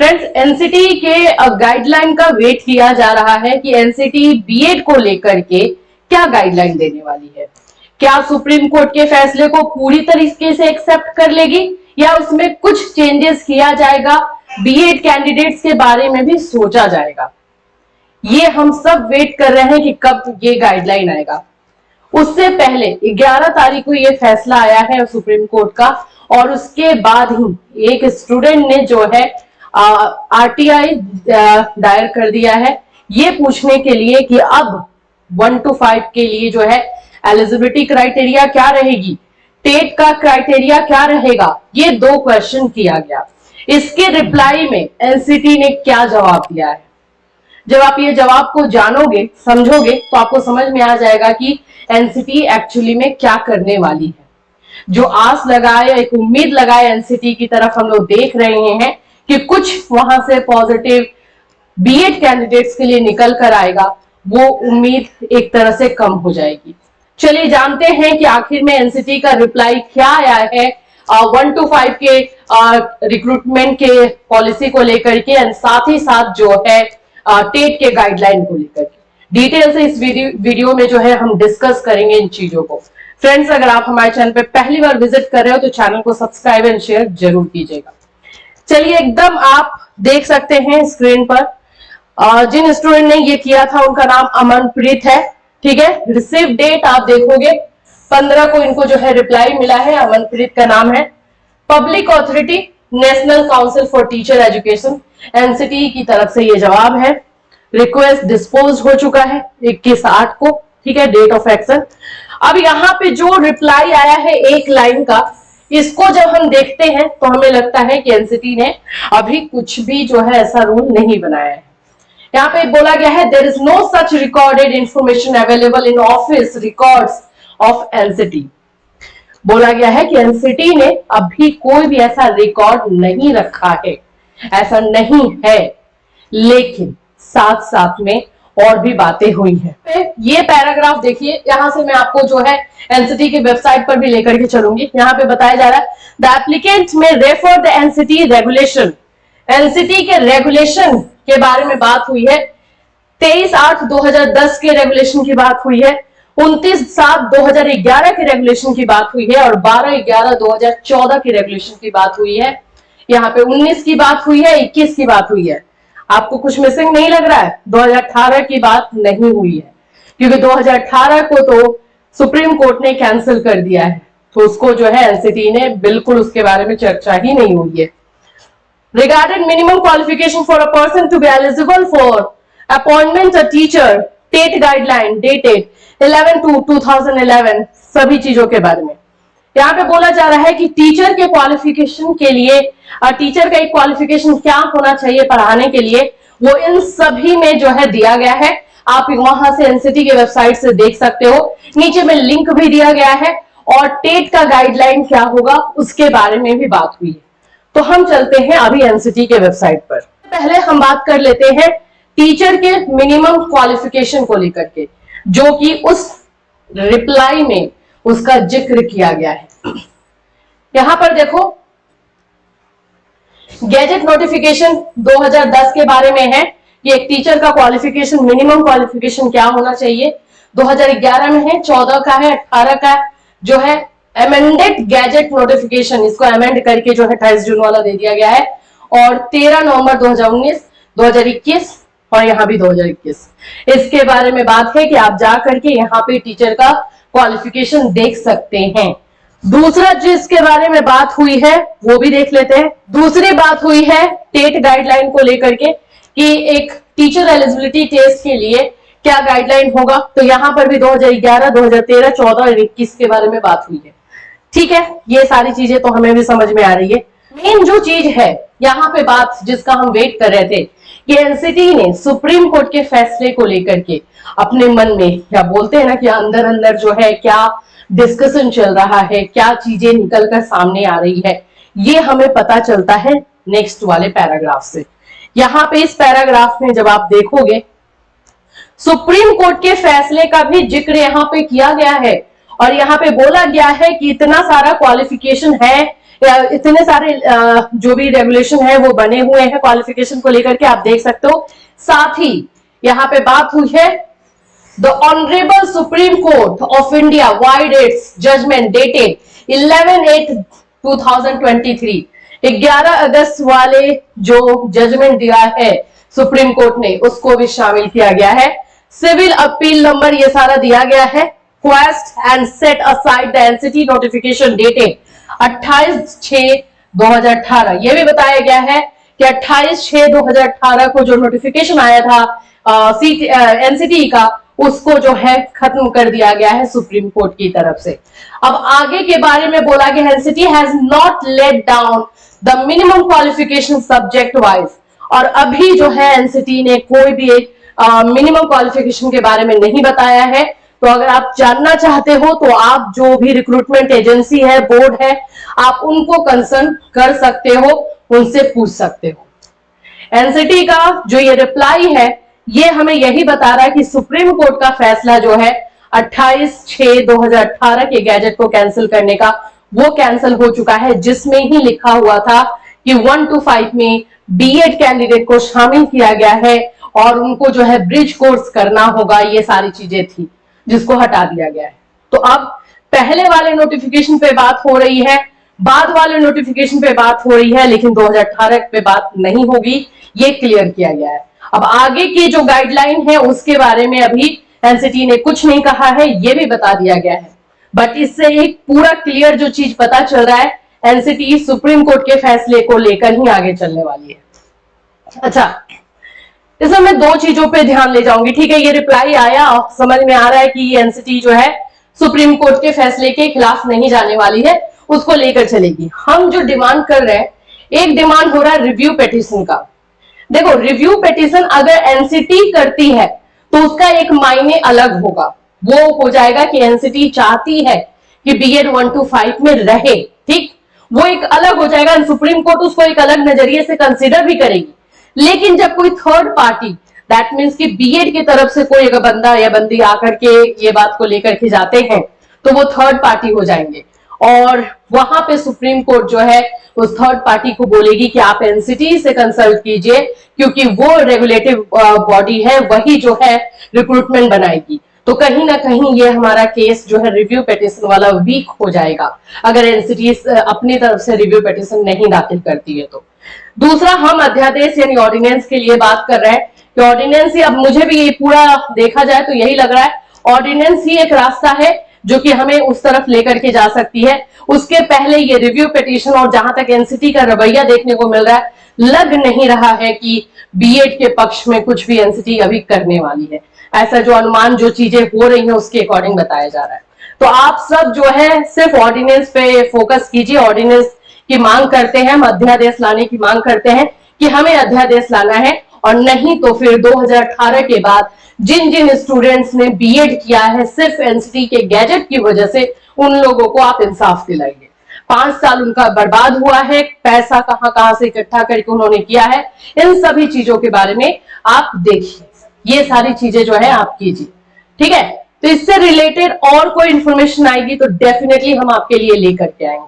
Friends, NCT के guideline का wait किया जा रहा है कि एनसीटी बीएड को लेकर के क्या गाइडलाइन देने वाली है। क्या सुप्रीम कोर्ट के फैसले को पूरी तरीके से एक्सेप्ट कर लेगी या उसमें कुछ चेंजेस किया जाएगा, बीएड कैंडिडेट्स के बारे में भी सोचा जाएगा। ये हम सब वेट कर रहे हैं कि कब ये गाइडलाइन आएगा। उससे पहले 11 तारीख को ये फैसला आया है सुप्रीम कोर्ट का, और उसके बाद ही एक स्टूडेंट ने जो है आरटीआई दायर कर दिया है, ये पूछने के लिए कि अब 1 to 5 के लिए जो है एलिजिबिलिटी क्राइटेरिया क्या रहेगी, टेट का क्राइटेरिया क्या रहेगा, ये 2 क्वेश्चन किया गया। इसके रिप्लाई में एनसीटी ने क्या जवाब दिया है। जब आप ये जवाब को जानोगे, समझोगे, तो आपको समझ में आ जाएगा कि एनसीटी एक्चुअली में क्या करने वाली है। जो आस लगाए, एक उम्मीद लगाए एनसीटी की तरफ हम लोग देख रहे हैं कि कुछ वहां से पॉजिटिव बीएड कैंडिडेट्स के लिए निकल कर आएगा, वो उम्मीद एक तरह से कम हो जाएगी। चलिए जानते हैं कि आखिर में एनसीटी का रिप्लाई क्या आया है 1 to 5 के रिक्रूटमेंट के पॉलिसी को लेकर के, और साथ ही साथ जो है टेट के गाइडलाइन को लेकर के डिटेल से इस वीडियो में जो है हम डिस्कस करेंगे इन चीजों को। फ्रेंड्स, अगर आप हमारे चैनल पे पहली बार विजिट कर रहे हो तो चैनल को सब्सक्राइब एंड शेयर जरूर कीजिएगा। चलिए, एकदम आप देख सकते हैं स्क्रीन पर जिन स्टूडेंट ने ये किया था उनका नाम अमनप्रीत है। ठीक है, रिसीव डेट आप देखोगे 15 को इनको जो है रिप्लाई मिला है। अमनप्रीत का नाम है। Public authority national council for teacher education, NCT की तरफ से ये जवाब है। रिक्वेस्ट डिस्पोज हो चुका है 21/8 को। ठीक है, डेट ऑफ एक्शन। अब यहाँ पे जो रिप्लाई आया है एक लाइन का, इसको जब हम देखते हैं तो हमें लगता है कि एनसीटी ने अभी कुछ भी जो है ऐसा रूल नहीं बनाया है। यहाँ पे बोला गया है there is no such recorded information available in office records of NCT. बोला गया है कि एनसीटी ने अभी कोई भी ऐसा रिकॉर्ड नहीं रखा है, ऐसा नहीं है। लेकिन साथ साथ में और भी बातें हुई हैं। ये पैराग्राफ देखिए, यहां से मैं आपको जो है एनसीटी की वेबसाइट पर भी लेकर के चलूंगी। यहाँ पे बताया जा रहा है द एप्लीकेंट में refer the NCT regulation. NCT के रेगुलेशन के बारे में बात हुई है। 23/8/2010 के रेगुलेशन की बात हुई है, 29/7/2011 के रेगुलेशन की बात हुई है, और 12/11/2014 की रेगुलेशन की बात हुई है। यहाँ पे 19 की बात हुई है, 21 की बात हुई है। आपको कुछ मिसिंग नहीं लग रहा है? 2018 की बात नहीं हुई है, क्योंकि 2018 को तो सुप्रीम कोर्ट ने कैंसिल कर दिया है, तो उसको जो है एनसीटी ने बिल्कुल उसके बारे में चर्चा ही नहीं हुई है। Regarding minimum qualification for a person to be eligible for appointment a teacher, TET guideline dated 11/2/2011, सभी चीजों के बारे में यहाँ पे बोला जा रहा है कि टीचर के क्वालिफिकेशन के लिए, टीचर का एक क्वालिफिकेशन क्या होना चाहिए पढ़ाने के लिए, वो इन सभी में जो है दिया गया है। आप वहां से एनसीटी की वेबसाइट से देख सकते हो। नीचे में लिंक भी दिया गया है, और टेट का गाइडलाइन क्या होगा उसके बारे में भी बात हुई है। तो हम चलते हैं अभी एनसीटी के वेबसाइट पर। पहले हम बात कर लेते हैं टीचर के मिनिमम क्वालिफिकेशन को लेकर के, जो कि उस रिप्लाई में उसका जिक्र किया गया है। यहां पर देखो, गैजेट नोटिफिकेशन 2010 के बारे में है कि एक टीचर का क्वालिफिकेशन, मिनिमम क्वालिफिकेशन क्या होना चाहिए। 2011 में है, 14 का है, 18 का जो है अमेंडेड गैजेट नोटिफिकेशन, इसको अमेंड करके जो है 28 जून वाला दे दिया गया है, और 13 नवंबर 2019, 2021 और यहाँ भी 2021। इसके बारे में बात है कि आप जा करके यहाँ पे टीचर का क्वालिफिकेशन देख सकते हैं। दूसरा जिसके बारे में बात हुई है वो भी देख लेते हैं। दूसरी बात हुई है टेट गाइडलाइन को लेकर के कि एक टीचर एलिजिबिलिटी टेस्ट के लिए क्या गाइडलाइन होगा। तो यहाँ पर भी 2011, 2013, 14 और 21 के बारे में बात हुई है। ठीक है, ये सारी चीजें तो हमें भी समझ में आ रही है। मेन जो चीज है यहाँ पे बात जिसका हम वेट कर रहे थे कि एनसीटी ने सुप्रीम कोर्ट के फैसले को लेकर के अपने मन में, क्या बोलते हैं ना कि अंदर अंदर जो है क्या डिस्कशन चल रहा है, क्या चीजें निकल कर सामने आ रही है, ये हमें पता चलता है नेक्स्ट वाले पैराग्राफ से। यहाँ पे इस पैराग्राफ में जब आप देखोगे, सुप्रीम कोर्ट के फैसले का भी जिक्र यहाँ पे किया गया है, और यहाँ पे बोला गया है कि इतना सारा क्वालिफिकेशन है इतने सारे जो भी रेगुलेशन है वो बने हुए हैं क्वालिफिकेशन को लेकर के, आप देख सकते हो। साथ ही यहाँ पे बात हुई है the honourable supreme court of India vide its judgment dated 11/8/2023, 11 अगस्त वाले जो जजमेंट दिया है सुप्रीम कोर्ट ने उसको भी शामिल किया गया है। सिविल अपील नंबर ये सारा दिया गया है। Quest and set aside the NCT notification dated 28/6/2018, ये भी बताया गया है कि 28/6/2018 को जो नोटिफिकेशन आया था एनसीटी का, उसको जो है खत्म कर दिया गया है सुप्रीम कोर्ट की तरफ से। अब आगे के बारे में बोला गया, NCT has not let down the minimum qualification subject wise, और अभी जो है एनसीटी ने कोई भी मिनिमम क्वालिफिकेशन के बारे में नहीं बताया है। तो अगर आप जानना चाहते हो तो आप जो भी रिक्रूटमेंट एजेंसी है, बोर्ड है, आप उनको कंसर्न कर सकते हो, उनसे पूछ सकते हो। एनसीटी का जो ये रिप्लाई है ये हमें यही बता रहा है कि सुप्रीम कोर्ट का फैसला जो है 28/6/2018 के गैजेट को कैंसिल करने का, वो कैंसिल हो चुका है, जिसमें ही लिखा हुआ था कि 1 to 5 में बीएड कैंडिडेट को शामिल किया गया है और उनको जो है ब्रिज कोर्स करना होगा, ये सारी चीजें थी जिसको हटा दिया गया है। तो अब पहले वाले नोटिफिकेशन पे बात हो रही है, बाद वाले नोटिफिकेशन पे बात हो रही है, लेकिन 2018 पे बात नहीं होगी, ये क्लियर किया गया है। अब आगे की जो गाइडलाइन है उसके बारे में अभी एनसीटी ने कुछ नहीं कहा है, ये भी बता दिया गया है। बट इससे एक पूरा क्लियर जो चीज पता चल रहा है, एनसीटी सुप्रीम कोर्ट के फैसले को लेकर ही आगे चलने वाली है। अच्छा, इसमें मैं दो चीजों पे ध्यान ले जाऊंगी, ठीक है। ये रिप्लाई आया, समझ में आ रहा है कि एनसीटी जो है सुप्रीम कोर्ट के फैसले के खिलाफ नहीं जाने वाली है, उसको लेकर चलेगी। हम जो डिमांड कर रहे हैं, एक डिमांड हो रहा है रिव्यू पिटीशन का। देखो, रिव्यू पिटीशन अगर एनसीटी करती है तो उसका एक मायने अलग होगा, वो हो जाएगा कि एनसीटी चाहती है कि बीएड 1 to 5 में रहे, ठीक, वो एक अलग हो जाएगा। सुप्रीम कोर्ट उसको एक अलग नजरिए से कंसीडर भी करेगी। लेकिन जब कोई थर्ड पार्टी, दैट मीन्स कि बीएड की तरफ से कोई अगर बंदा या बंदी आकर के ये बात को लेकर के जाते हैं, तो वो थर्ड पार्टी हो जाएंगे और वहां पे सुप्रीम कोर्ट जो है उस थर्ड पार्टी को बोलेगी कि आप एनसीटी से कंसल्ट कीजिए, क्योंकि वो रेगुलेटिव बॉडी है, वही जो है रिक्रूटमेंट बनाएगी। तो कहीं ना कहीं ये हमारा केस जो है रिव्यू पिटीशन वाला वीक हो जाएगा, अगर एनसीटी अपनी तरफ से रिव्यू पिटीशन नहीं दाखिल करती है तो। दूसरा, हम अध्यादेश यानी ऑर्डिनेंस के लिए बात कर रहे हैं कि ऑर्डिनेंस ही, अब मुझे भी ये पूरा देखा जाए तो यही लग रहा है, ऑर्डिनेंस ही एक रास्ता है जो कि हमें उस तरफ लेकर के जा सकती है। उसके पहले ये रिव्यू पिटीशन, और जहां तक एनसीटी का रवैया देखने को मिल रहा है, लग नहीं रहा है कि बीएड के पक्ष में कुछ भी एनसीटी अभी करने वाली है। ऐसा जो अनुमान, जो चीजें हो रही हैं उसके अकॉर्डिंग बताया जा रहा है। तो आप सब जो है सिर्फ ऑर्डिनेंस पे फोकस कीजिए। ऑर्डिनेंस की मांग करते हैं, हम अध्यादेश लाने की मांग करते हैं कि हमें अध्यादेश लाना है, और नहीं तो फिर 2018 के बाद जिन जिन स्टूडेंट्स ने बीएड किया है सिर्फ एनसीटी के गैजेट की वजह से, उन लोगों को आप इंसाफ दिलाइए। 5 साल उनका बर्बाद हुआ है, पैसा कहां से इकट्ठा करके उन्होंने किया है, इन सभी चीजों के बारे में आप देखिए, ये सारी चीजें जो है आप कीजिए, ठीक है। तो इससे रिलेटेड और कोई इंफॉर्मेशन आएगी तो डेफिनेटली हम आपके लिए लेकर के आएंगे।